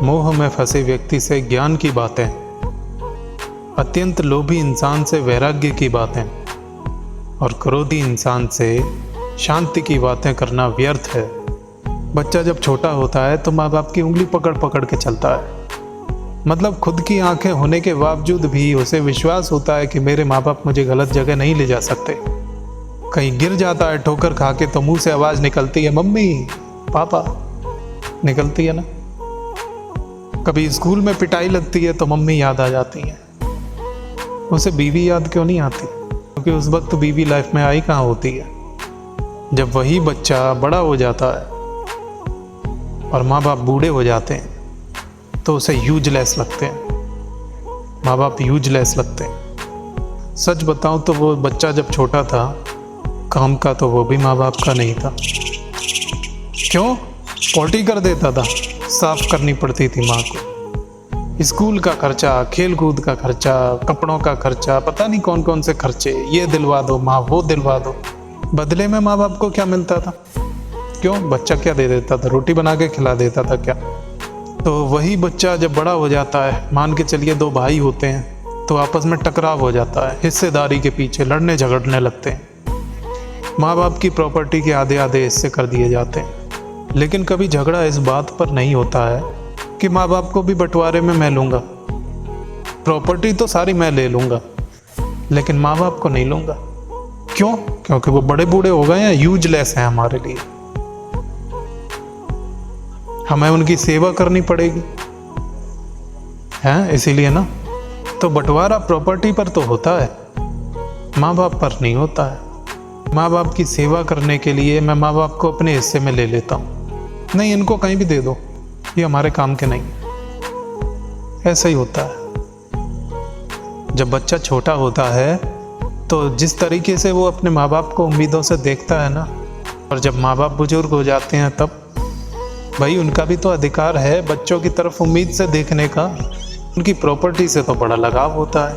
मोह में फंसे व्यक्ति से ज्ञान की बातें, अत्यंत लोभी इंसान से वैराग्य की बातें और क्रोधी इंसान से शांति की बातें करना व्यर्थ है। बच्चा जब छोटा होता है तो माँ बाप की उंगली पकड़ पकड़ के चलता है। मतलब खुद की आंखें होने के बावजूद भी उसे विश्वास होता है कि मेरे माँ बाप मुझे गलत जगह नहीं ले जा सकते। कहीं गिर जाता है ठोकर खा के तो मुंह से आवाज़ निकलती है, मम्मी पापा, निकलती है ना। कभी स्कूल में पिटाई लगती है तो मम्मी याद आ जाती है। उसे बीवी याद क्यों नहीं आती? क्योंकि उस वक्त बीवी लाइफ में आई कहाँ होती है। जब वही बच्चा बड़ा हो जाता है और माँ बाप बूढ़े हो जाते हैं तो उसे यूजलेस लगते हैं। माँ बाप यूजलेस लगते हैं। सच बताऊं तो वो बच्चा जब छोटा था काम का तो वो भी माँ बाप का नहीं था। क्यों? पॉटी कर देता था, साफ करनी पड़ती थी माँ को। स्कूल का खर्चा, खेल कूद का खर्चा, कपड़ों का खर्चा, पता नहीं कौन कौन से खर्चे, ये दिलवा दो माँ, वो दिलवा दो। बदले में माँ बाप को क्या मिलता था? क्यों? बच्चा क्या दे देता था? रोटी बना के खिला देता था क्या? तो वही बच्चा जब बड़ा हो जाता है, मान के चलिए 2 भाई होते हैं तो आपस में टकराव हो जाता है, हिस्सेदारी के पीछे लड़ने झगड़ने लगते हैं। माँ बाप की प्रॉपर्टी के आधे आधे हिस्से कर दिए जाते हैं। लेकिन कभी झगड़ा इस बात पर नहीं होता है कि माँ बाप को भी बंटवारे में मैं लूँगा। प्रॉपर्टी तो सारी मैं ले लूँगा लेकिन माँ बाप को नहीं लूँगा। क्यों? क्योंकि वो बड़े बूढ़े हो गए हैं, यूजलेस हैं हमारे लिए। हमें उनकी सेवा करनी पड़ेगी, हैं? इसीलिए ना। तो बंटवारा प्रॉपर्टी पर तो होता है, माँ बाप पर नहीं होता है। माँ बाप की सेवा करने के लिए मैं माँ बाप को अपने हिस्से में ले लेता हूँ। नहीं, इनको कहीं भी दे दो, ये हमारे काम के नहीं। ऐसा ही होता है। जब बच्चा छोटा होता है तो जिस तरीके से वो अपने माँ बाप को उम्मीदों से देखता है ना, और जब माँ बाप बुजुर्ग हो जाते हैं तब भाई उनका भी तो अधिकार है बच्चों की तरफ उम्मीद से देखने का। उनकी प्रॉपर्टी से तो बड़ा लगाव होता है,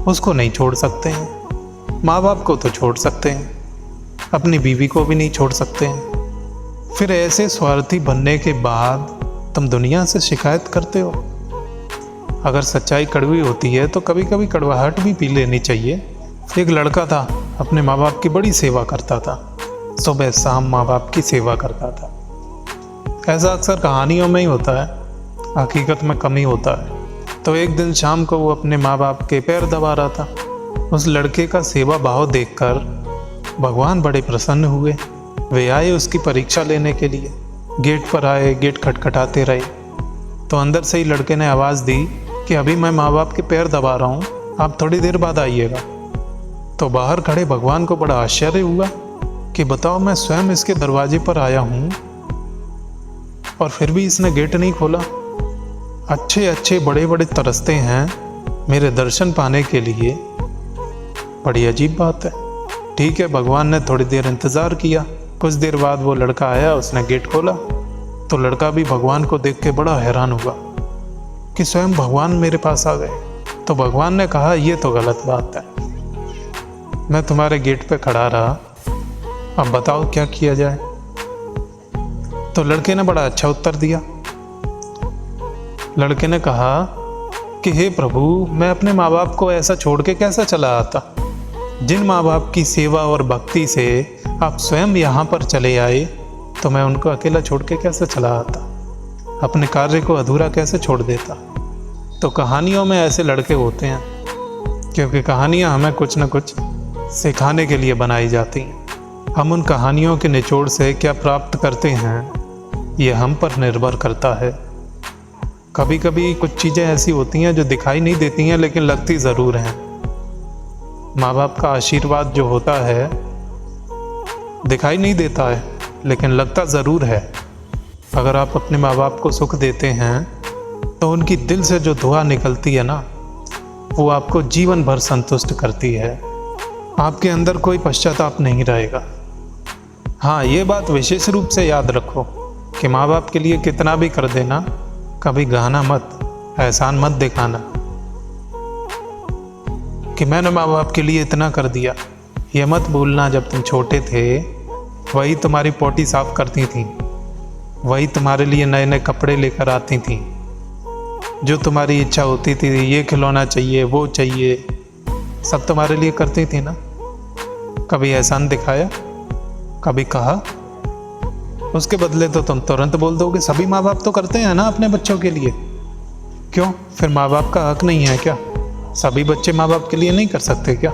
उसको नहीं छोड़ सकते हैं। माँ बाप को तो छोड़ सकते हैं, अपनी बीवी को भी नहीं छोड़ सकते हैं। फिर ऐसे स्वार्थी बनने के बाद तुम दुनिया से शिकायत करते हो। अगर सच्चाई कड़वी होती है तो कभी कभी कड़वाहट भी पी लेनी चाहिए। एक लड़का था, अपने माँ बाप की बड़ी सेवा करता था, सुबह शाम माँ बाप की सेवा करता था। ऐसा अक्सर कहानियों में ही होता है, हकीकत में कम ही होता है। तो एक दिन शाम को वो अपने माँ बाप के पैर दबा रहा था। उस लड़के का सेवा भाव देखकर भगवान बड़े प्रसन्न हुए। वे आए उसकी परीक्षा लेने के लिए। गेट पर आए, गेट खटखटाते रहे तो अंदर से ही लड़के ने आवाज़ दी कि अभी मैं माँ बाप के पैर दबा रहा हूँ, आप थोड़ी देर बाद आइएगा। तो बाहर खड़े भगवान को बड़ा आश्चर्य हुआ कि बताओ, मैं स्वयं इसके दरवाजे पर आया हूँ और फिर भी इसने गेट नहीं खोला। अच्छे अच्छे बड़े बड़े तरसते हैं मेरे दर्शन पाने के लिए। बड़ी अजीब बात है। ठीक है, भगवान ने थोड़ी देर इंतज़ार किया। कुछ देर बाद वो लड़का आया, उसने गेट खोला तो लड़का भी भगवान को देख के बड़ा हैरान हुआ कि स्वयं भगवान मेरे पास आ गए। तो भगवान ने कहा, ये तो गलत बात है। मैं तुम्हारे गेट पे खड़ा रहा, अब बताओ क्या किया जाए। तो लड़के ने बड़ा अच्छा उत्तर दिया। लड़के ने कहा कि हे प्रभु, मैं अपने माँ बाप को ऐसा छोड़ के कैसे चला आता। जिन माँ बाप की सेवा और भक्ति से आप स्वयं यहाँ पर चले आए तो मैं उनको अकेला छोड़ के कैसे चला आता, अपने कार्य को अधूरा कैसे छोड़ देता। तो कहानियों में ऐसे लड़के होते हैं, क्योंकि कहानियाँ हमें कुछ न कुछ सिखाने के लिए बनाई जाती हैं। हम उन कहानियों के निचोड़ से क्या प्राप्त करते हैं ये हम पर निर्भर करता है। कभी कभी कुछ चीज़ें ऐसी होती हैं जो दिखाई नहीं देती हैं लेकिन लगती ज़रूर हैं। माँ बाप का आशीर्वाद जो होता है दिखाई नहीं देता है लेकिन लगता ज़रूर है। अगर आप अपने माँ बाप को सुख देते हैं तो उनकी दिल से जो दुआ निकलती है ना, वो आपको जीवन भर संतुष्ट करती है। आपके अंदर कोई पश्चाताप नहीं रहेगा। हाँ, ये बात विशेष रूप से याद रखो कि माँ बाप के लिए कितना भी कर देना, कभी गहना मत, एहसान मत दिखाना कि मैंने माँ बाप के लिए इतना कर दिया। ये मत भूलना जब तुम छोटे थे वही तुम्हारी पोटी साफ करती थी, वही तुम्हारे लिए नए नए कपड़े लेकर आती थी, जो तुम्हारी इच्छा होती थी, ये खिलौना चाहिए, वो चाहिए, सब तुम्हारे लिए करती थी ना। कभी एहसान दिखाया, कभी कहा? उसके बदले तो तुम तुरंत बोल दोगे सभी माँ बाप तो करते हैं ना अपने बच्चों के लिए। क्यों, फिर माँ बाप का हक नहीं है क्या? सभी बच्चे माँ बाप के लिए नहीं कर सकते क्या?